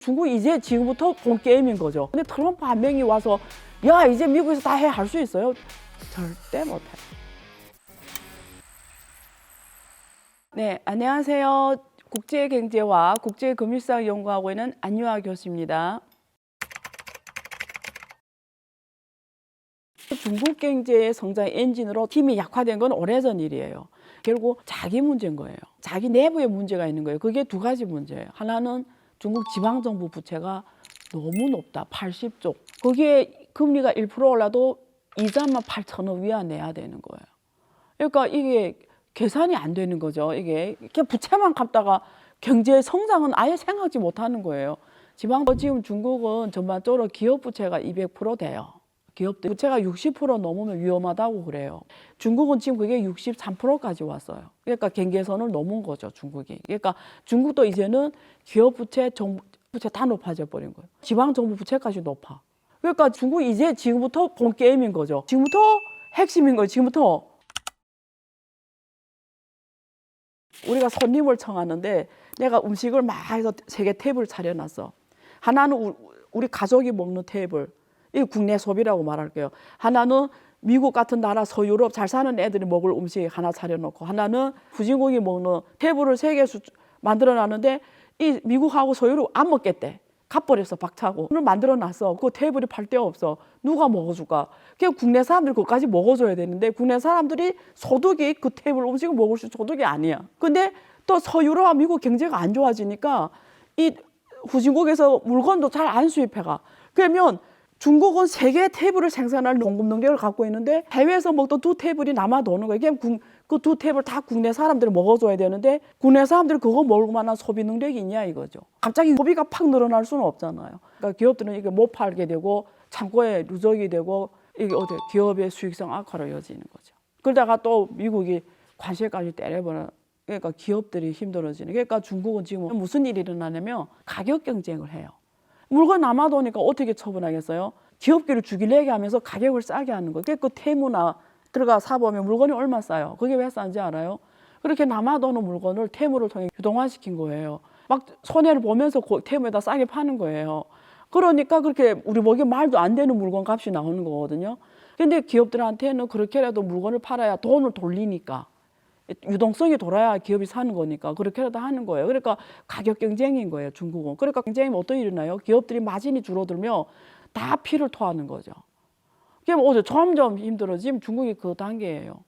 중국 이제 지금부터 본 게임인 거죠. 근데 트럼프 한 명이 와서 야 이제 미국에서 다 해 할 수 있어요? 절대 못해. 네, 안녕하세요. 국제경제와 국제금융사를 연구하고 있는 안유아 교수입니다. 중국 경제의 성장 엔진으로 힘이 약화된 건 오래전 일이에요. 결국 자기 문제인 거예요. 자기 내부에 문제가 있는 거예요. 그게 두 가지 문제예요. 하나는 중국 지방정부 부채가 너무 높다. 80조. 거기에 금리가 1% 올라도 이자만 8천억 위안 내야 되는 거예요. 그러니까 이게 계산이 안 되는 거죠. 이게 부채만 갚다가 경제 성장은 아예 생각지 못하는 거예요. 지금 중국은 전반적으로 기업 부채가 200% 돼요. 기업들 부채가 60% 넘으면 위험하다고 그래요. 중국은 지금 그게 63%까지 왔어요. 그러니까 경계선을 넘은 거죠, 중국이. 그러니까 중국도 이제는 기업 부채, 정부 부채 다 높아져 버린 거예요. 지방 정부 부채까지 높아. 그러니까 중국 이제 지금부터 본 게임인 거죠. 지금부터 핵심인 거예요. 지금부터. 우리가 손님을 청하는데 내가 음식을 막 해서 3개 테이블 차려놨어. 하나는 우리 가족이 먹는 테이블. 이 국내 소비라고 말할게요. 하나는 미국 같은 나라 서유럽 잘 사는 애들이 먹을 음식 하나 차려놓고, 하나는 후진국이 먹는 테이블을 3개 만들어놨는데 이 미국하고 서유럽 안 먹겠대. 갚버렸어, 박차고. 오늘 만들어놨어. 그 테이블이 팔 데 없어. 누가 먹어줄까? 그냥 국내 사람들이 그것까지 먹어줘야 되는데 국내 사람들이 소득이 그 테이블 음식을 먹을 수 소득이 아니야. 근데 또 서유럽과 미국 경제가 안 좋아지니까 이 후진국에서 물건도 잘 안 수입해가. 그러면 중국은 3개의 테이블을 생산할 공급 능력을 갖고 있는데 해외에서 먹던 2 테이블이 남아 도는 거예요. 그 2 테이블 다 국내 사람들이 먹어줘야 되는데 국내 사람들이 그거 먹을 만한 소비 능력이 있냐 이거죠. 갑자기 소비가 팍 늘어날 수는 없잖아요. 그러니까 기업들은 이게 못 팔게 되고 창고에 누적이 되고 이게 기업의 수익성 악화로 이어지는 거죠. 그러다가 또 미국이 관세까지 때려버려. 그러니까 기업들이 힘들어지는. 그러니까 중국은 지금 무슨 일이 일어나냐면 가격 경쟁을 해요. 물건 남아도니까 어떻게 처분하겠어요? 기업끼리 죽이려게 하면서 가격을 싸게 하는 거예요. 그 테무나 들어가 사보면 물건이 얼마 싸요? 그게 왜 싼지 알아요? 그렇게 남아도는 물건을 테무를 통해 유동화시킨 거예요. 막 손해를 보면서 테무에다 싸게 파는 거예요. 그러니까 그렇게 우리 보기에 말도 안 되는 물건 값이 나오는 거거든요. 근데 기업들한테는 그렇게라도 물건을 팔아야 돈을 돌리니까. 유동성이 돌아야 기업이 사는 거니까 그렇게라도 하는 거예요. 그러니까 가격 경쟁인 거예요, 중국은. 그러니까 경쟁이 어떤 일이 일어나요? 기업들이 마진이 줄어들면 다 피를 토하는 거죠. 그럼 점점 힘들어지면 중국이 그 단계예요.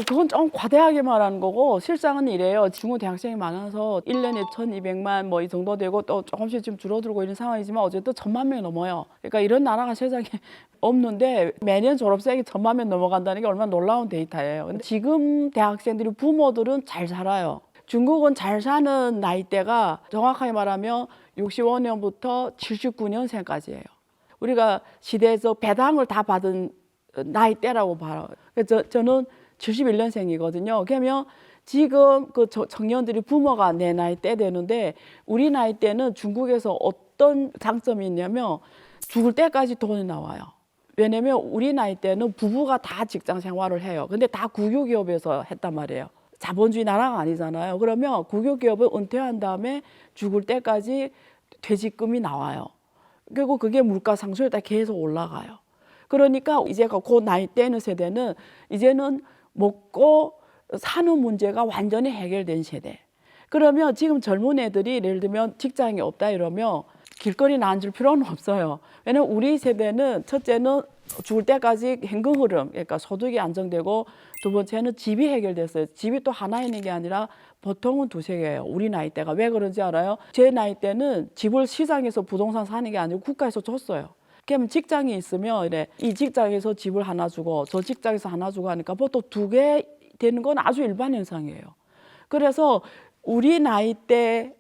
그건 좀 과대하게 말하는 거고 실상은 이래요. 중국 대학생이 많아서 1년에 1,200만 뭐 이 정도 되고 또 조금씩 지금 줄어들고 있는 상황이지만 어쨌든 1,000만 명이 넘어요. 그러니까 이런 나라가 세상에 없는데 매년 졸업생이 1,000만 명 넘어간다는 게 얼마나 놀라운 데이터예요. 근데 지금 대학생들이 부모들은 잘 살아요. 중국은 잘 사는 나이대가 정확하게 말하면 65년부터 79년생까지예요. 우리가 시대에서 배당을 다 받은 나이대라고 봐요. 그래서 저는 71년생이거든요. 그러면 지금 그 청년들이 부모가 내 나이 때 되는데 우리 나이 때는 중국에서 어떤 장점이 있냐면 죽을 때까지 돈이 나와요. 왜냐면 우리 나이 때는 부부가 다 직장 생활을 해요. 근데 다 국유기업에서 했단 말이에요. 자본주의 나라가 아니잖아요. 그러면 국유기업을 은퇴한 다음에 죽을 때까지 퇴직금이 나와요. 그리고 그게 물가 상승에 따라 계속 올라가요. 그러니까 이제 그 나이 때는 세대는 이제는 먹고 사는 문제가 완전히 해결된 세대. 그러면 지금 젊은 애들이 예를 들면 직장이 없다 이러면 길거리에 앉을 필요는 없어요. 왜냐면 우리 세대는 첫째는 죽을 때까지 현금 흐름, 그러니까 소득이 안정되고 두 번째는 집이 해결됐어요. 집이 또 하나 있는 게 아니라 보통은 2-3개예요. 우리 나이 때가. 왜 그런지 알아요? 제 나이 때는 집을 시장에서 부동산 사는 게 아니고 국가에서 줬어요. 그러면 직장이 있으면 이래 이 직장에서 집을 하나 주고 저 직장에서 하나 주고 하니까 보통 2개 되는 건 아주 일반 현상이에요. 그래서 우리 나이 때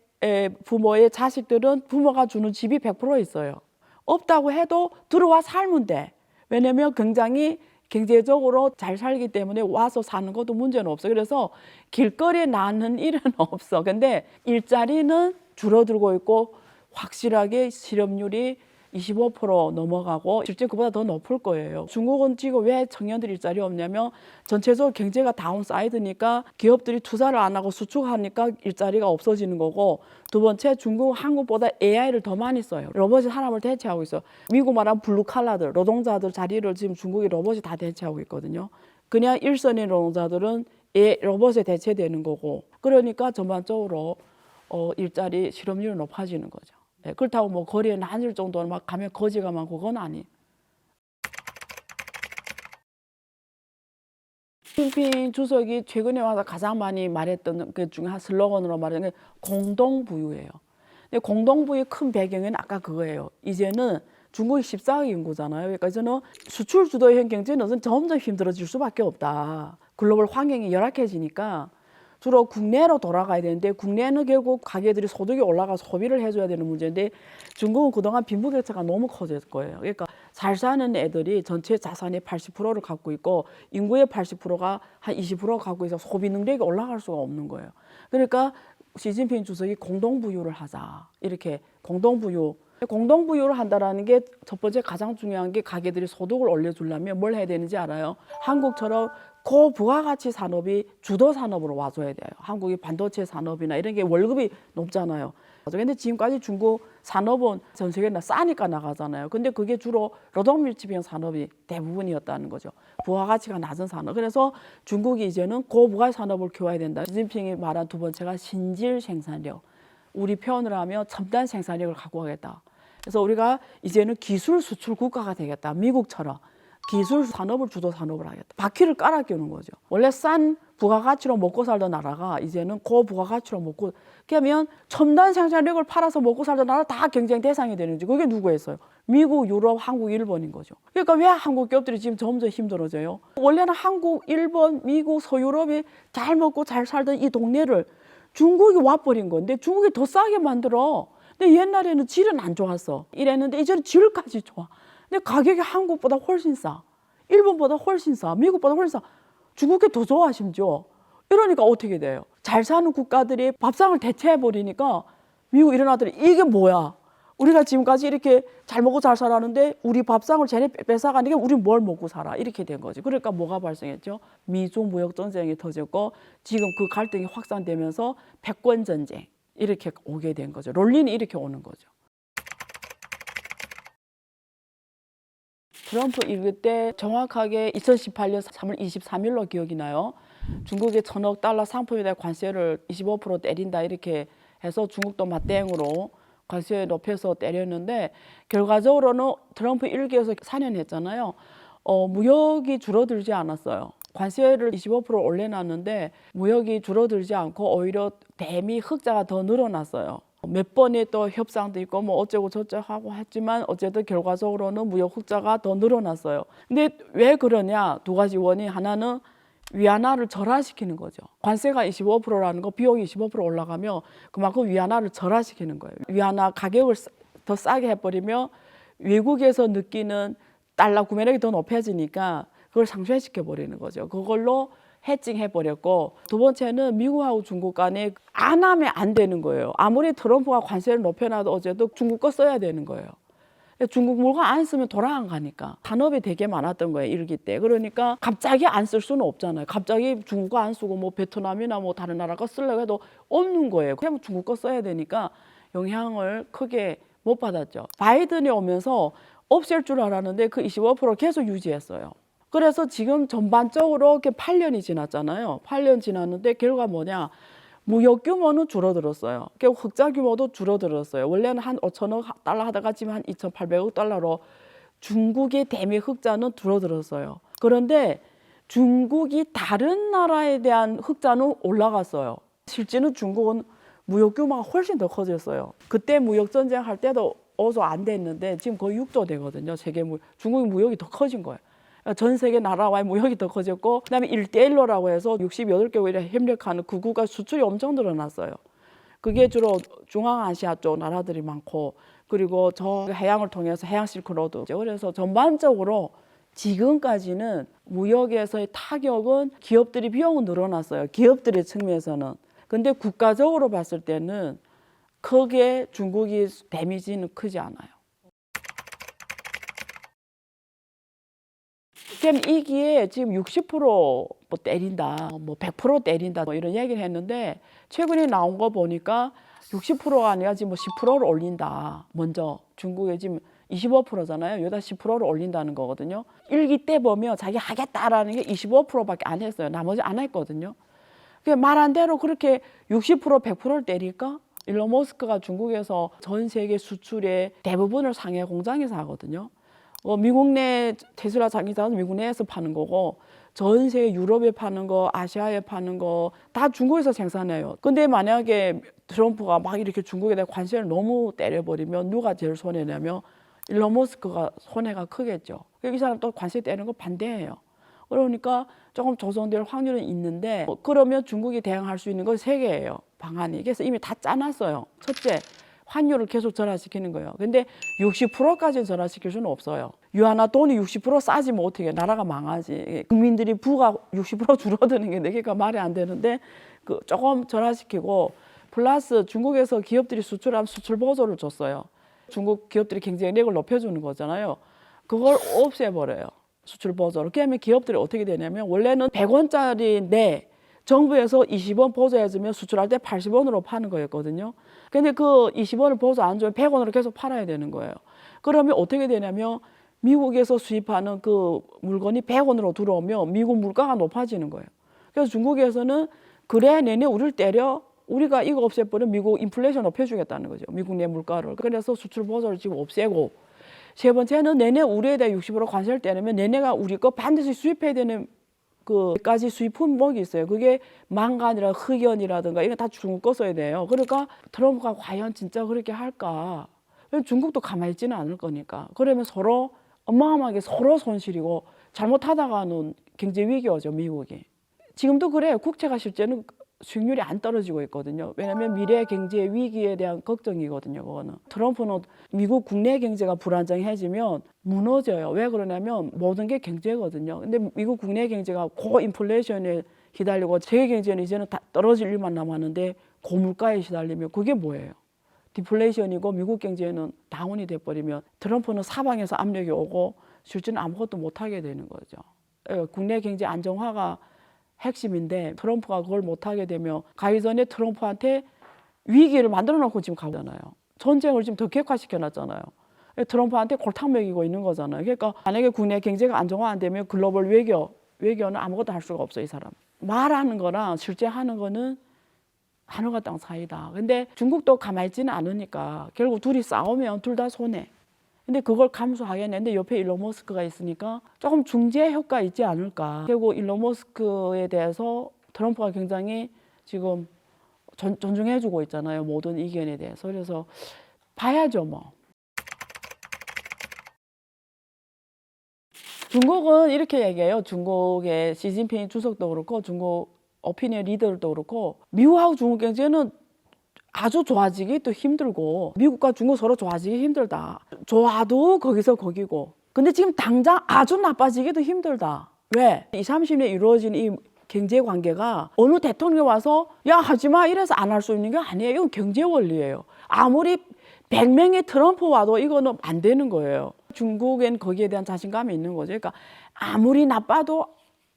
부모의 자식들은 부모가 주는 집이 100% 있어요. 없다고 해도 들어와 살면 돼. 왜냐면 굉장히 경제적으로 잘 살기 때문에 와서 사는 것도 문제는 없어. 그래서 길거리에 나는 일은 없어. 근데 일자리는 줄어들고 있고 확실하게 실업률이 25% 넘어가고 실제 그보다 더 높을 거예요. 중국은 지금 왜 청년들 일자리 없냐면 전체적으로 경제가 다운사이드니까 기업들이 투자를 안 하고 수출하니까 일자리가 없어지는 거고, 두 번째 중국은 한국보다 AI를 더 많이 써요. 로봇이 사람을 대체하고 있어요. 미국 말하는 블루칼라들, 노동자들 자리를 지금 중국이 로봇이 다 대체하고 있거든요. 그냥 일선의 노동자들은 로봇에 대체되는 거고, 그러니까 전반적으로 일자리 실업률이 높아지는 거죠. 네, 그렇다고 뭐 거리에 나뉠 정도는 막 가면 거지가 많고 그건 아니에요. 시진핑 주석이 최근에 와서 가장 많이 말했던 그 중에 한 슬로건으로 말하는 게 공동부유예요. 근데 공동부유의 큰 배경은 아까 그거예요. 이제는 중국이 14억 인구잖아요. 그러니까 이제는 수출 주도형 경제는 점점 힘들어질 수밖에 없다. 글로벌 환경이 열악해지니까 주로 국내로 돌아가야 되는데, 국내는 결국 가게들이 소득이 올라가서 소비를 해줘야 되는 문제인데, 중국은 그동안 빈부격차가 너무 커질 거예요. 그러니까 잘 사는 애들이 전체 자산의 80%를 갖고 있고 인구의 80%가 한 20% 갖고 있어서 소비 능력이 올라갈 수가 없는 거예요. 그러니까 시진핑 주석이 공동부유를 하자, 이렇게 공동부유를 한다라는 게 첫 번째 가장 중요한 게, 가게들이 소득을 올려주려면 뭘 해야 되는지 알아요? 한국처럼 고부가가치 산업이 주도 산업으로 와줘야 돼요. 한국이 반도체 산업이나 이런 게 월급이 높잖아요. 근데 지금까지 중국 산업은 전 세계나 싸니까 나가잖아요. 근데 그게 주로 노동밀집형 산업이 대부분이었다는 거죠. 부가가치가 낮은 산업. 그래서 중국이 이제는 고부가 산업을 키워야 된다. 시진핑이 말한 두 번째가 신질 생산력. 우리 표현을 하면 첨단 생산력을 갖고 가겠다. 그래서 우리가 이제는 기술 수출 국가가 되겠다. 미국처럼. 기술 산업을 주도 산업을 하겠다. 바퀴를 깔아 끼우는 거죠. 원래 싼 부가가치로 먹고 살던 나라가 이제는 고부가가치로 먹고, 그러면 첨단 생산력을 팔아서 먹고 살던 나라 다 경쟁 대상이 되는지, 그게 누구였어요? 미국, 유럽, 한국, 일본인 거죠. 그러니까 왜 한국 기업들이 지금 점점 힘들어져요? 원래는 한국, 일본, 미국, 서유럽이 잘 먹고 잘 살던 이 동네를 중국이 와버린 건데, 중국이 더 싸게 만들어. 근데 옛날에는 질은 안 좋았어. 이랬는데 이제는 질까지 좋아. 근데 가격이 한국보다 훨씬 싸. 일본보다 훨씬 싸. 미국보다 훨씬 싸. 중국이 더 좋아 심지어. 이러니까 어떻게 돼요? 잘 사는 국가들이 밥상을 대체해버리니까 미국 이런 아들이 이게 뭐야? 우리가 지금까지 이렇게 잘 먹고 잘 살았는데 우리 밥상을 쟤네 뺏어가니까 우린 뭘 먹고 살아? 이렇게 된 거지. 그러니까 뭐가 발생했죠? 미중 무역 전쟁이 터졌고, 지금 그 갈등이 확산되면서 패권 전쟁 이렇게 오게 된 거죠. 롤린이 이렇게 오는 거죠. 트럼프 일기 때 정확하게 2018년 3월 23일로 기억이 나요. 중국의 1,000억 달러 상품에 대한 관세를 25% 때린다, 이렇게 해서 중국도 맞대응으로 관세 높여서 때렸는데, 결과적으로는 트럼프 일기에서 4년 했잖아요. 무역이 줄어들지 않았어요. 관세를 25% 올려놨는데 무역이 줄어들지 않고 오히려 대미 흑자가 더 늘어났어요. 몇 번의 또 협상도 있고 뭐 어쩌고 저쩌고 하고 했지만 어쨌든 결과적으로는 무역 흑자가 더 늘어났어요. 근데 왜 그러냐? 두 가지 원인. 하나는 위안화를 절하시키는 거죠. 관세가 25%라는 거, 비용이 25% 올라가면 그만큼 위안화를 절하시키는 거예요. 위안화 가격을 더 싸게 해버리면 외국에서 느끼는 달러 구매력이 더 높아지니까 그걸 상쇄시켜 버리는 거죠. 그걸로 해칭해 버렸고, 두 번째는 미국하고 중국 간에 안 하면 안 되는 거예요. 아무리 트럼프가 관세를 높여놔도 어제도 중국 거 써야 되는 거예요. 중국 물건 안 쓰면 돌아 안 가니까. 산업이 되게 많았던 거예요, 일기 때. 그러니까 갑자기 안 쓸 수는 없잖아요. 갑자기 중국 거 안 쓰고 뭐 베트남이나 뭐 다른 나라 거 쓰려고 해도 없는 거예요. 그냥 중국 거 써야 되니까 영향을 크게 못 받았죠. 바이든이 오면서 없앨 줄 알았는데 그 25% 계속 유지했어요. 그래서 지금 전반적으로 이렇게 8년이 지났잖아요. 8년 지났는데 결과 뭐냐? 무역 규모는 줄어들었어요. 결국 흑자 규모도 줄어들었어요. 원래는 한 5천억 달러 하다가 지금 한 2,800억 달러로 중국의 대미 흑자는 줄어들었어요. 그런데 중국이 다른 나라에 대한 흑자는 올라갔어요. 실제는 중국은 무역 규모가 훨씬 더 커졌어요. 그때 무역 전쟁 할 때도 5조 안 됐는데 지금 거의 6조 되거든요. 중국의 무역이 더 커진 거예요. 전 세계 나라와의 무역이 더 커졌고, 그다음에 1대1로라고 해서 68개국이나 협력하는 그 국가 수출이 엄청 늘어났어요. 그게 주로 중앙아시아 쪽 나라들이 많고, 그리고 저 해양을 통해서 해양 실크로드. 그래서 전반적으로 지금까지는 무역에서의 타격은 기업들이 비용은 늘어났어요. 기업들의 측면에서는. 근데 국가적으로 봤을 때는 크게 중국이 데미지는 크지 않아요. 그럼 이 기회에 지금 60%뭐 때린다, 뭐 100% 때린다, 뭐 이런 얘기를 했는데 최근에 나온 거 보니까 60%가 아니라 지금 뭐 10%를 올린다. 먼저 중국에 지금 25%잖아요. 여기다 10%를 올린다는 거거든요. 1기 때 보면 자기 하겠다라는 게 25%밖에 안 했어요. 나머지 안 했거든요. 말한 대로 그렇게 60% 100%를 때릴까? 일론 머스크가 중국에서 전 세계 수출의 대부분을 상해 공장에서 하거든요. 미국 내 테슬라 자기장은 미국 내에서 파는 거고 전 세계 유럽에 파는 거, 아시아에 파는 거 다 중국에서 생산해요. 근데 만약에 트럼프가 막 이렇게 중국에 대한 관세를 너무 때려버리면 누가 제일 손해냐면 일론 머스크가 손해가 크겠죠. 이 사람 또 관세 때리는 거 반대해요. 그러니까 조금 조정될 확률은 있는데 그러면 중국이 대응할 수 있는 건 세 개예요. 방안이. 그래서 이미 다 짜놨어요. 첫째, 환율을 계속 전환시키는 거예요. 근데 60%까지는 전환시킬 수는 없어요. 유한화 돈이 60% 싸지면 어떻게 나라가 망하지. 국민들이 부가 60% 줄어드는 게 내게가 말이 안 되는데 조금 전환시키고 플러스 중국에서 기업들이 수출하면 수출 보조를 줬어요. 중국 기업들이 경쟁력을 높여주는 거잖아요. 그걸 없애버려요. 수출 보조를. 그러면 기업들이 어떻게 되냐면 원래는 100원짜리인데 정부에서 20원 보조해주면 수출할 때 80원으로 파는 거였거든요. 근데 그 20원을 보조 안 주면 100원으로 계속 팔아야 되는 거예요. 그러면 어떻게 되냐면 미국에서 수입하는 그 물건이 100원으로 들어오면 미국 물가가 높아지는 거예요. 그래서 중국에서는 그래 내내 우리를 때려 우리가 이거 없애버리면 미국 인플레이션 높여주겠다는 거죠. 미국 내 물가를. 그래서 수출 보조를 지금 없애고 세 번째는 내내 우리에 대해 60% 관세를 떼려면 내내가 우리 거 반드시 수입해야 되는 그까지 수입 품목이 있어요. 그게 망간이라 흑연이라든가 이런 다 중국 거 써야 돼요. 그러니까 트럼프가 과연 진짜 그렇게 할까? 중국도 가만히 있지는 않을 거니까. 그러면 서로 어마어마하게 서로 손실이고 잘못하다가는 경제 위기 오죠, 미국이. 지금도 그래요. 국채가 실제는 수익률이 안 떨어지고 있거든요. 왜냐하면 미래 경제 위기에 대한 걱정이거든요. 그거는 트럼프는 미국 국내 경제가 불안정해지면 무너져요. 왜 그러냐면 모든 게 경제거든요. 근데 미국 국내 경제가 고인플레이션에 시달리고 세계 경제는 이제는 다 떨어질 일만 남았는데 고물가에 시달리면 그게 뭐예요? 디플레이션이고 미국 경제는 다운이 돼버리면 트럼프는 사방에서 압력이 오고 실제는 아무것도 못하게 되는 거죠. 국내 경제 안정화가 핵심인데 트럼프가 그걸 못하게 되면 가기 전에 트럼프한테 위기를 만들어 놓고 지금 가잖아요. 전쟁을 지금 더 격화시켜 놨잖아요. 트럼프한테 골탕 먹이고 있는 거잖아요. 그러니까 만약에 국내 경제가 안정화 안 되면 글로벌 외교는 아무것도 할 수가 없어요. 이 사람. 말하는 거랑 실제 하는 거는 하늘과 땅 사이다. 근데 중국도 가만히 있지는 않으니까 결국 둘이 싸우면 둘 다 손해. 근데 그걸 감수하겠는데 옆에 일론 머스크가 있으니까 조금 중재 효과 있지 않을까. 결국 일론 머스크에 대해서 트럼프가 굉장히 지금 존중해주고 있잖아요. 모든 의견에 대해서. 그래서 봐야죠 뭐. 중국은 이렇게 얘기해요. 중국의 시진핑 주석도 그렇고 중국 오피니언 리더들도 그렇고 미국하고 중국 경제는 아주 좋아지기 또 힘들고 미국과 중국 서로 좋아지기 힘들다. 좋아도 거기서 거기고. 근데 지금 당장 아주 나빠지기도 힘들다. 왜? 20, 30년 이루어진 이 경제 관계가 어느 대통령이 와서 야 하지마 이래서 안 할 수 있는 게 아니에요. 이건 경제 원리예요. 아무리 100명의 트럼프 와도 이거는 안 되는 거예요. 중국엔 거기에 대한 자신감이 있는 거죠. 그러니까 아무리 나빠도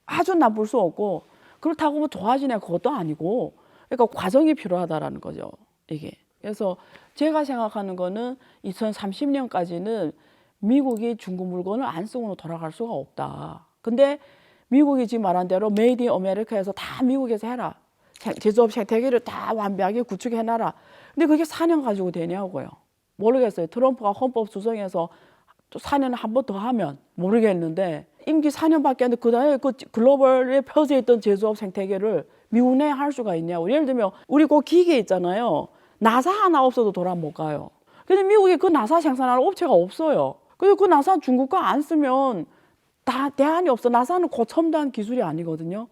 아주 나쁠 수 없고 그렇다고 뭐 좋아지냐 그것도 아니고 그러니까 과정이 필요하다라는 거죠. 이게. 그래서 제가 생각하는 거는 2030년까지는 미국이 중국 물건을 안 쓰고는 돌아갈 수가 없다. 근데 미국이 지금 말한 대로 메이드 인 아메리카에서 다 미국에서 해라. 제조업 생태계를 다 완벽하게 구축해놔라. 근데 그게 4년 가지고 되냐고요. 모르겠어요. 트럼프가 헌법 수정해서 또 4년 한 번 더 하면 모르겠는데 임기 4년밖에 안 돼. 그다음에 그 글로벌에 펴져 있던 제조업 생태계를 미국 내에 할 수가 있냐고. 예를 들면 우리 그 기계 있잖아요. 나사 하나 없어도 돌아 못 가요. 근데 미국에 그 나사 생산하는 업체가 없어요. 그리고 그 나사 중국 거 안 쓰면 다 대안이 없어. 나사는 고첨단 기술이 아니거든요.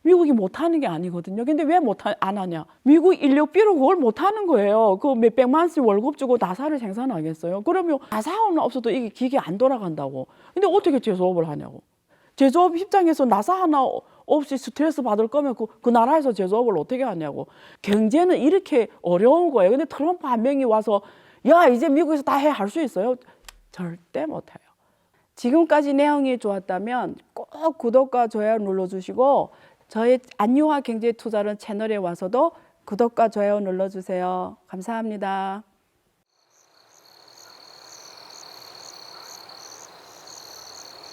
미국이 못하는 게 아니거든요. 근데 왜 안 하냐? 미국 인력비로 그걸 못하는 거예요. 그 몇백만씩 월급 주고 나사를 생산하겠어요? 그러면 나사 하나 없어도 이게 기계 안 돌아간다고. 근데 어떻게 제조업을 하냐고. 제조업 입장에서 나사 하나 없이 스트레스 받을 거면 그 나라에서 제조업을 어떻게 하냐고. 경제는 이렇게 어려운 거예요. 근데 트럼프 한 명이 와서 야 이제 미국에서 다 해 할 수 있어요? 절대 못해요. 지금까지 내용이 좋았다면 꼭 구독과 좋아요 눌러주시고 저의 안유화 경제투자론 채널에 와서도 구독과 좋아요 눌러주세요. 감사합니다.